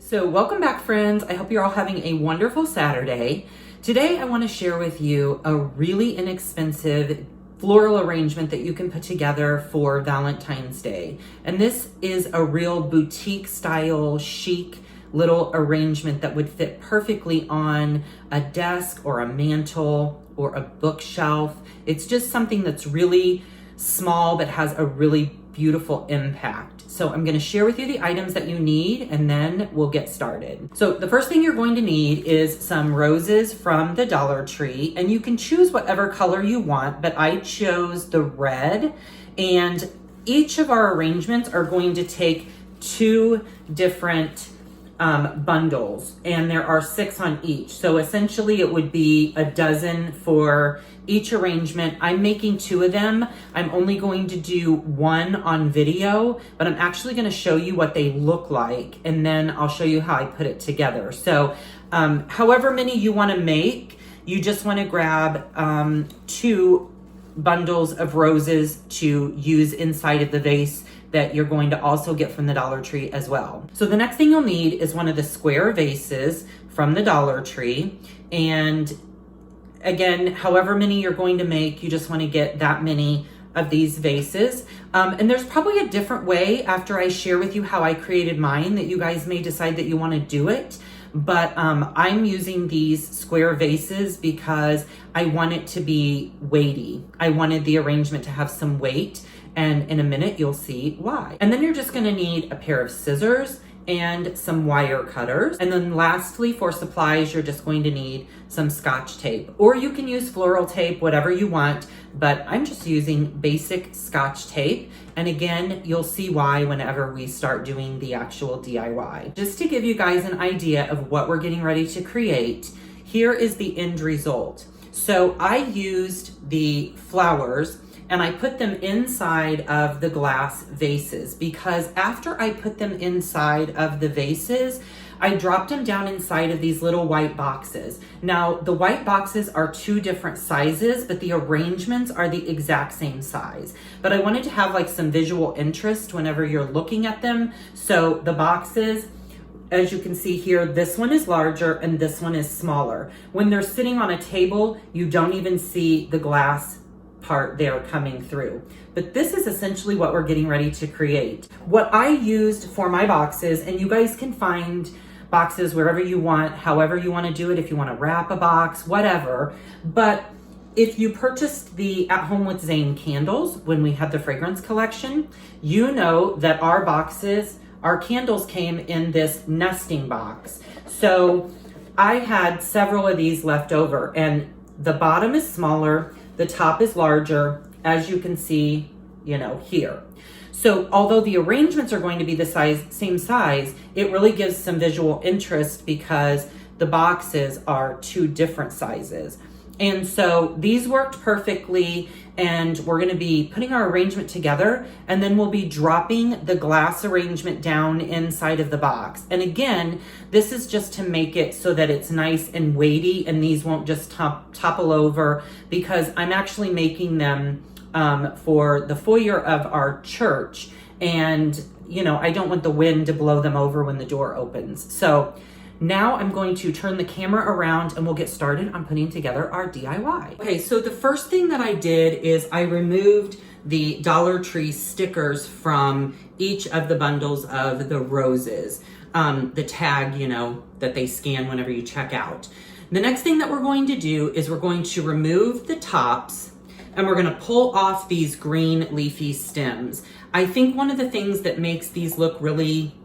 So welcome back, friends. I hope you're all having a wonderful Saturday. Today I want to share with you a really inexpensive floral arrangement that you can put together for Valentine's Day. And this is a real boutique style, chic little arrangement that would fit perfectly on a desk or a mantle or a bookshelf. It's just something that's really small but has a really beautiful impact. So I'm going to share with you the items that you need and then we'll get started. So the first thing you're going to need is some roses from the Dollar Tree, and you can choose whatever color you want, but I chose the red, and each of our arrangements are going to take two different bundles, and there are 6 on each. So essentially it would be a dozen for each arrangement. I'm making 2 of them. I'm only going to do 1 on video, but I'm actually going to show you what they look like, and then I'll show you how I put it together. So however many you want to make, you just want to grab 2 bundles of roses to use inside of the vase that you're going to also get from the Dollar Tree as well. So the next thing you'll need is one of the square vases from the Dollar Tree. And again, however many you're going to make, you just want to get that many of these vases. And there's probably a different way after I share with you how I created mine that you guys may decide that you want to do it. But I'm using these square vases because I want it to be weighty. I wanted the arrangement to have some weight, and in a minute you'll see why. And then you're just going to need a pair of scissors and some wire cutters. And then lastly, for supplies, you're just going to need some Scotch tape, or you can use floral tape, whatever you want, but I'm just using basic Scotch tape. And again, you'll see why whenever we start doing the actual DIY. Just to give you guys an idea of what we're getting ready to create, here is the end result. So I used the flowers and I put them inside of the glass vases, because after I put them inside of the vases, I dropped them down inside of these little white boxes. Now, the white boxes are 2 different sizes, but the arrangements are the exact same size. But I wanted to have like some visual interest whenever you're looking at them. So the boxes, as you can see here, this one is larger and this one is smaller. When they're sitting on a table, you don't even see the glass part there coming through. But this is essentially what we're getting ready to create. What I used for my boxes, and you guys can find boxes wherever you want, however you want to do it, if you want to wrap a box, whatever. But if you purchased the At Home with Zane candles when we had the fragrance collection, you know that our boxes, our candles came in this nesting box. So I had several of these left over, and the bottom is smaller, the top is larger, as you can see, here. So although the arrangements are going to be the same size, it really gives some visual interest because the boxes are 2 different sizes. And so these worked perfectly, and we're going to be putting our arrangement together, and then we'll be dropping the glass arrangement down inside of the box. And again, this is just to make it so that it's nice and weighty, and these won't just topple over, because I'm actually making them for the foyer of our church, and I don't want the wind to blow them over when the door opens. So now I'm going to turn the camera around and we'll get started on putting together our DIY. Okay, so the first thing that I did is I removed the Dollar Tree stickers from each of the bundles of the roses, the tag, that they scan whenever you check out. The next thing that we're going to do is we're going to remove the tops, and we're going to pull off these green leafy stems. I think one of the things that makes these look really,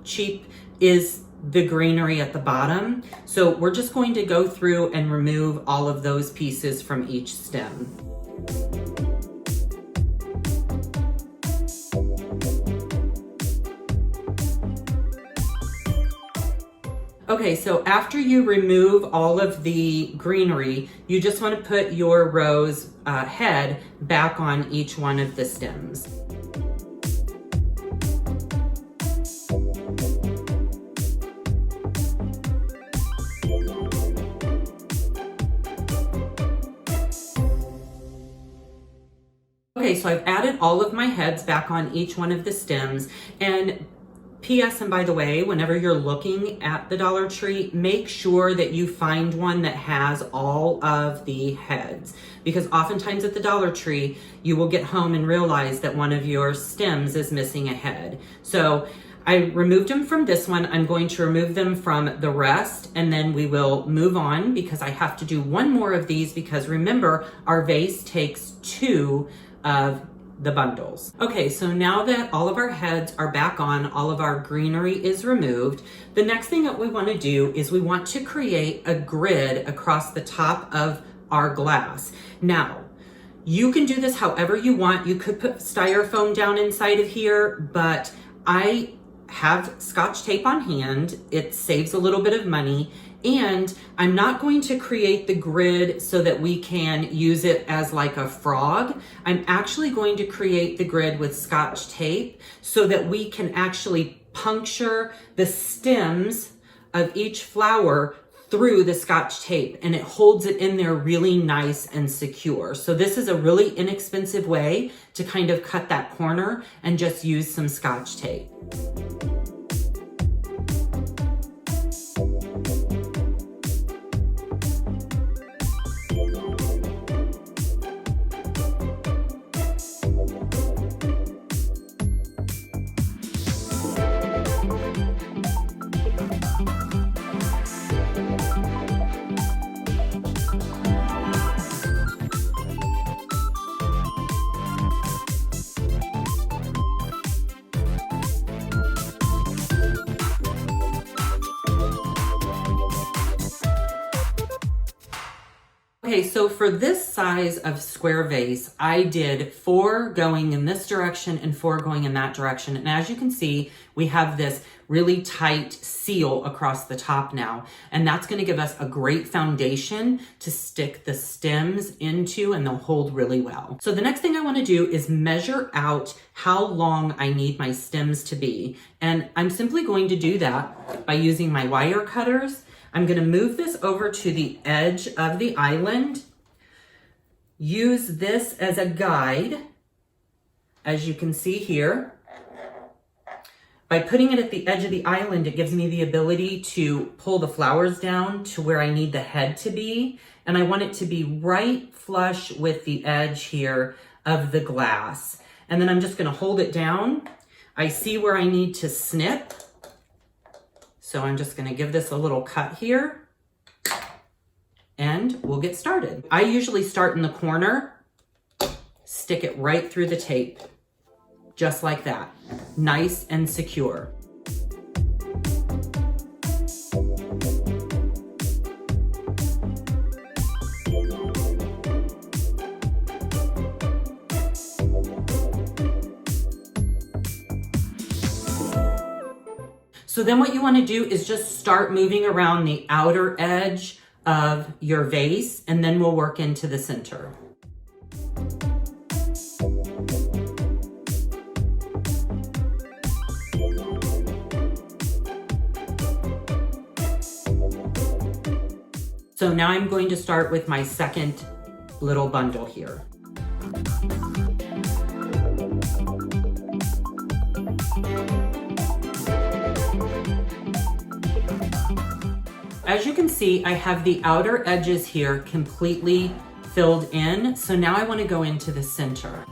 cheap is the greenery at the bottom. So we're just going to go through and remove all of those pieces from each stem. Okay, so after you remove all of the greenery, you just want to put your rose head back on each one of the stems. Okay, so I've added all of my heads back on each one of the stems, and P.S. and by the way, whenever you're looking at the Dollar Tree, make sure that you find one that has all of the heads, because oftentimes at the Dollar Tree, you will get home and realize that one of your stems is missing a head. So I removed them from this one. I'm going to remove them from the rest, and then we will move on because I have to do one more of these, because remember, our vase takes 2 of the bundles. Okay, so now that all of our heads are back on, all of our greenery is removed, the next thing that we want to do is we want to create a grid across the top of our glass. Now, you can do this however you want. You could put styrofoam down inside of here, but I have Scotch tape on hand. It saves a little bit of money, and I'm not going to create the grid so that we can use it as like a frog. I'm actually going to create the grid with Scotch tape so that we can actually puncture the stems of each flower through the Scotch tape, and it holds it in there really nice and secure. So this is a really inexpensive way to kind of cut that corner and just use some Scotch tape. Okay, so for this size of square vase, I did 4 going in this direction and 4 going in that direction. And as you can see, we have this really tight seal across the top now. And that's going to give us a great foundation to stick the stems into, and they'll hold really well. So the next thing I want to do is measure out how long I need my stems to be. And I'm simply going to do that by using my wire cutters. I'm going to move this over to the edge of the island, use this as a guide, as you can see here. By putting it at the edge of the island, it gives me the ability to pull the flowers down to where I need the head to be, and I want it to be right flush with the edge here of the glass. And then I'm just going to hold it down. I see where I need to snip. So I'm just going to give this a little cut here, and we'll get started. I usually start in the corner, stick it right through the tape, just like that, nice and secure. So then what you want to do is just start moving around the outer edge of your vase, and then we'll work into the center. So now I'm going to start with my second little bundle here. As you can see, I have the outer edges here completely filled in. So now I want to go into the center.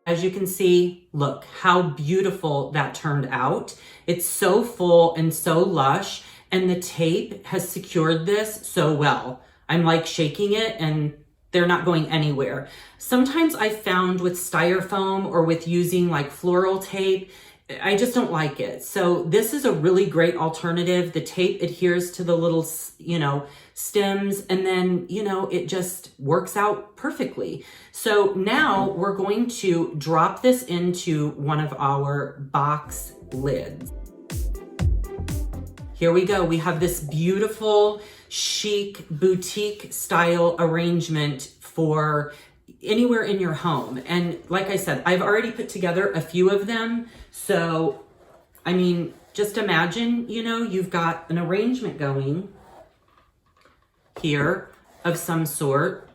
As you can see, look how beautiful that turned out. It's so full and so lush, and the tape has secured this so well. I'm like shaking it and they're not going anywhere. Sometimes I found with styrofoam or with using like floral tape, I just don't like it. So this is a really great alternative. The tape adheres to the little, stems, and then, it just works out perfectly. So now we're going to drop this into one of our box lids. Here we go. We have this beautiful chic boutique style arrangement for anywhere in your home. And like I said, I've already put together a few of them. So, I mean, just imagine, you know, you've got an arrangement going here of some sort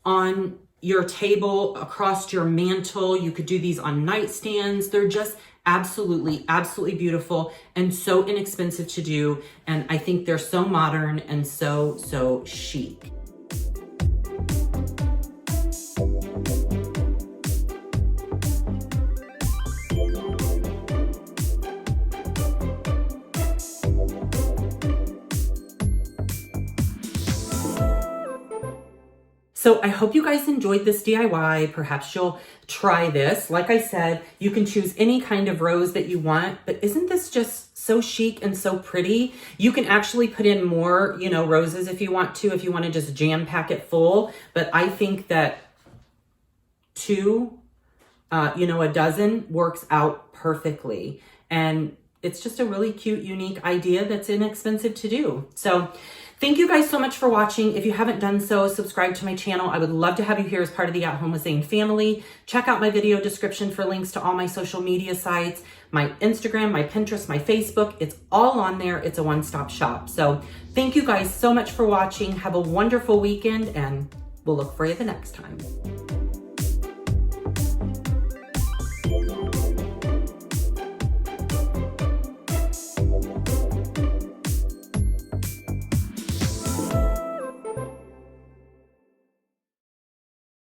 on your table, across your mantle. You could do these on nightstands. They're just absolutely, absolutely beautiful and so inexpensive to do. And I think they're so modern and so chic. So I hope you guys enjoyed this DIY. Perhaps you'll try this. Like I said, you can choose any kind of rose that you want, but isn't this just so chic and so pretty? You can actually put in more, you know, roses if you want to just jam pack it full. But I think that a dozen works out perfectly. And it's just a really cute, unique idea that's inexpensive to do. So thank you guys so much for watching. If you haven't done so, subscribe to my channel. I would love to have you here as part of the At Home with Zane family. Check out my video description for links to all my social media sites, my Instagram, my Pinterest, my Facebook. It's all on there. It's a one-stop shop. So thank you guys so much for watching. Have a wonderful weekend, and we'll look for you the next time.